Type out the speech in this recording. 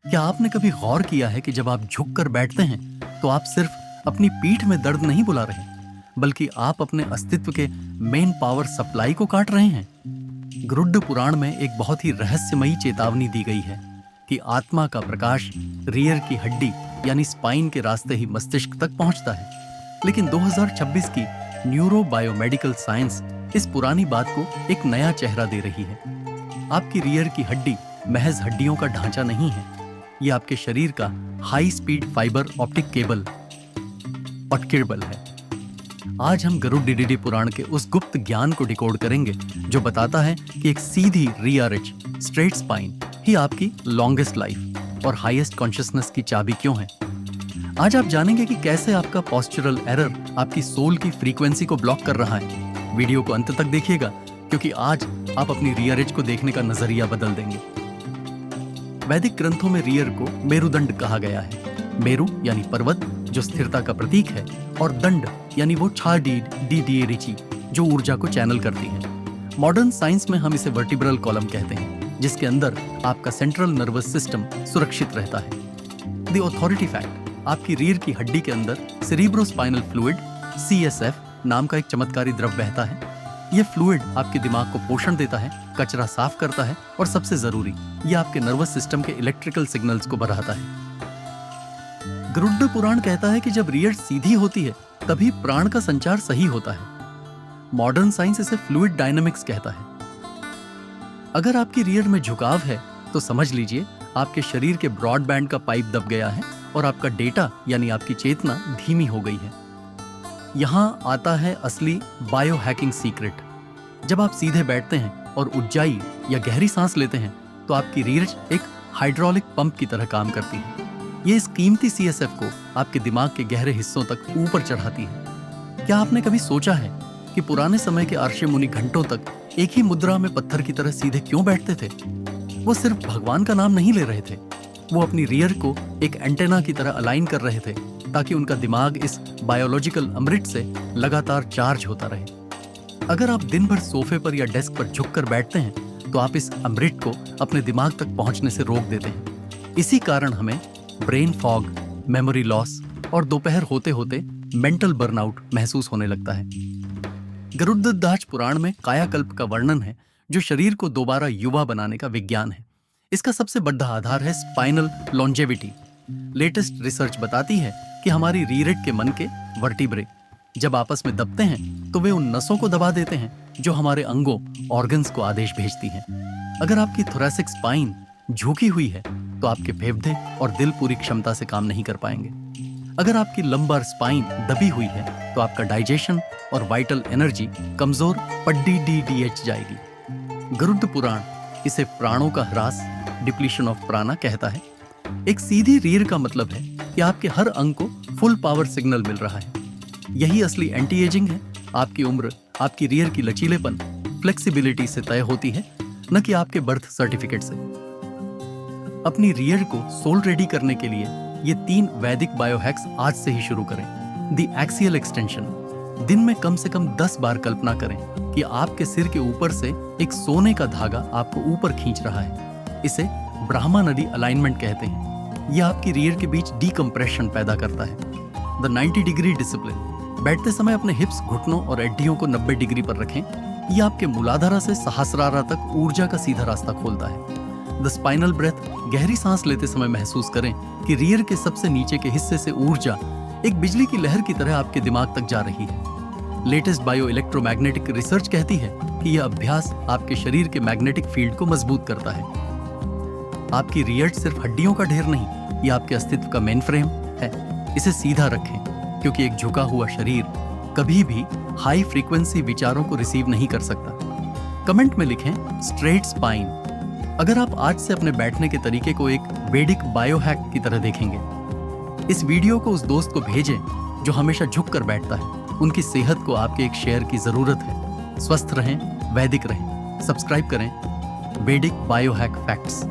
क्या आपने कभी गौर किया है कि जब आप झुककर बैठते हैं तो आप सिर्फ अपनी पीठ में दर्द नहीं बुला रहे, बल्कि आप अपने अस्तित्व के मेन पावर सप्लाई को काट रहे हैं। गरुड़ पुराण में एक बहुत ही रहस्यमयी चेतावनी दी गई है कि आत्मा का प्रकाश रियर की हड्डी यानी स्पाइन के रास्ते ही मस्तिष्क तक पहुंचता है। लेकिन 2026 की न्यूरो बायोमेडिकल साइंस इस पुरानी बात को एक नया चेहरा दे रही है। आपकी रियर की हड्डी महज हड्डियों का ढांचा नहीं है, ये आपके शरीर का high speed fibre optic cable cable है। आज हम गरुड़ पुराण के उस गुप्त ज्ञान को डिकोड करेंगे जो बताता है कि एक सीधी रियर एज स्ट्रेट स्पाइन ही आपकी लॉन्गेस्ट लाइफ और हाईएस्ट कॉन्शियसनेस की चाबी क्यों है। आज आप जानेंगे कि कैसे आपका पोस्चरल एरर आपकी सोल की फ्रीक्वेंसी को ब्लॉक कर रहा है। वीडियो को अंत तक देखिएगा, क्योंकि आज आप अपनी रियर एज को देखने का नजरिया बदल देंगे। वैदिक ग्रंथों में रियर को मेरुदंड कहा गया है। मेरु यानी पर्वत जो स्थिरता का प्रतीक है, और दंड यानी वो डी जो ऊर्जा को चैनल करती है। मॉडर्न साइंस में हम इसे वर्टिब्रल कॉलम कहते हैं, जिसके अंदर आपका सेंट्रल नर्वस सिस्टम सुरक्षित रहता है। द अथॉरिटी फैक्ट, आपकी रीढ़ की हड्डी के अंदर सेरिब्रोस्पाइनल फ्लूइड CSF नाम का एक चमत्कारी द्रव बहता है। यह फ्लूइड आपके दिमाग को पोषण देता है, कचरा साफ करता है, और सबसे जरूरी, यह आपके नर्वस सिस्टम के इलेक्ट्रिकल सिग्नल्स को बढ़ाता है। गरुड़ पुराण कहता है कि जब रीढ़ सीधी होती है तभी प्राण का संचार सही होता है। मॉडर्न साइंस इसे फ्लूइड डायनामिक्स कहता है। अगर आपकी रीढ़ में झुकाव है तो समझ लीजिए आपके शरीर के ब्रॉडबैंड का पाइप दब गया है और आपका डेटा यानी आपकी चेतना धीमी हो गई है। यहां आता है असली बायो हैकिंग सीक्रेट। जब आप सीधे बैठते हैं और ऊंचाई या गहरी सांस लेते हैं तो आपकी रीढ़ एक हाइड्रोलिक पंप की तरह काम करती है। ये इस कीमती CSF को आपके दिमाग के गहरे हिस्सों तक ऊपर चढ़ाती है। क्या आपने कभी सोचा है कि पुराने समय के अर्षि मुनि घंटों तक एक ही मुद्रा में पत्थर की तरह सीधे क्यों बैठते थे? वो सिर्फ भगवान का नाम नहीं ले रहे थे, वो अपनी रीढ़ को एक एंटेना की तरह अलाइन कर रहे थे ताकि उनका दिमाग इस बायोलॉजिकल अमृत से लगातार चार्ज होता रहे। अगर आप दिन भर सोफे पर या डेस्क पर झुककर बैठते हैं तो आप इस अमृत को अपने दिमाग तक पहुंचने से रोक देते हैं। इसी कारण हमें ब्रेन फॉग, मेमोरी लॉस और दोपहर होते होते मेंटल बर्नआउट महसूस होने लगता है। गरुड़ पुराण में कायाकल्प का वर्णन है, जो शरीर को दोबारा युवा बनाने का विज्ञान है। इसका सबसे बड़ा आधार है स्पाइनल लॉन्जेविटी। लेटेस्ट रिसर्च बताती है कि हमारी रीढ़ के मन के वर्टिब्रे जब आपस में दबते हैं तो वे उन नसों को दबा देते हैं जो हमारे अंगों, ऑर्गन्स को आदेश भेजती हैं। अगर आपकी थोरैसिक स्पाइन झुकी हुई है तो आपके फेफड़े और दिल पूरी क्षमता से काम नहीं कर पाएंगे। अगर आपकी लंबर स्पाइन दबी हुई है तो आपका डाइजेशन और वाइटल एनर्जी कमजोर पड्डी जाएगी। गरुड़ पुराण इसे प्राणों का ह्रास, डिप्लीशन ऑफ प्राणा कहता है। एक सीधी रीढ़ का मतलब है कि आपके हर अंग को फुल पावर सिग्नल मिल रहा है। यही असली एंटी एजिंग है। आपकी उम्र आपकी रीढ़ की लचीलेपन, फ्लेक्सिबिलिटी से तय होती है, न कि आपके बर्थ सर्टिफिकेट से। अपनी रीढ़ को सोल रेडी करने के लिए ये 3 वैदिक बायोहैक्स आज से ही शुरू करें। द एक्सियल एक्सटेंशन, दिन में कम से कम 10 बार कल्पना करें कि आपके सिर के ऊपर से एक सोने का धागा आपको ऊपर खींच रहा है। इसे ब्राह्मा नदी अलाइनमेंट कहते हैं। यह आपकी रीढ़ के बीच डीकम्प्रेशन पैदा करता है। द 90 डिग्री डिसिप्लिन, बैठते समय अपने हिप्स, घुटनों और एड्डियों को 90 डिग्री पर रखें। यह आपके मूलाधारा से सहस्रारा तक ऊर्जा का सीधा रास्ता खोलता है। द स्पाइनल ब्रेथ, गहरी सांस लेते समय महसूस करें कि रीढ़ के सबसे नीचे के हिस्से से ऊर्जा एक बिजली की लहर की तरह आपके दिमाग तक जा रही है। लेटेस्ट बायो इलेक्ट्रोमैग्नेटिक रिसर्च कहती है कि यह अभ्यास आपके शरीर के मैग्नेटिक फील्ड को मजबूत करता है। आपकी रीढ़ सिर्फ हड्डियों का ढेर नहीं, यह आपके अस्तित्व का मेन फ्रेम है। इसे सीधा रखें, क्योंकि एक झुका हुआ शरीर कभी भी हाई फ्रीक्वेंसी विचारों को रिसीव नहीं कर सकता। कमेंट में लिखें स्ट्रेट स्पाइन अगर आप आज से अपने बैठने के तरीके को एक वैदिक बायोहैक की तरह देखेंगे। इस वीडियो को उस दोस्त को भेजें जो हमेशा झुक कर बैठता है। उनकी सेहत को आपके एक शेयर की जरूरत है। स्वस्थ रहें, वैदिक रहें। सब्सक्राइब करें वैदिक बायोहैक फैक्ट्स।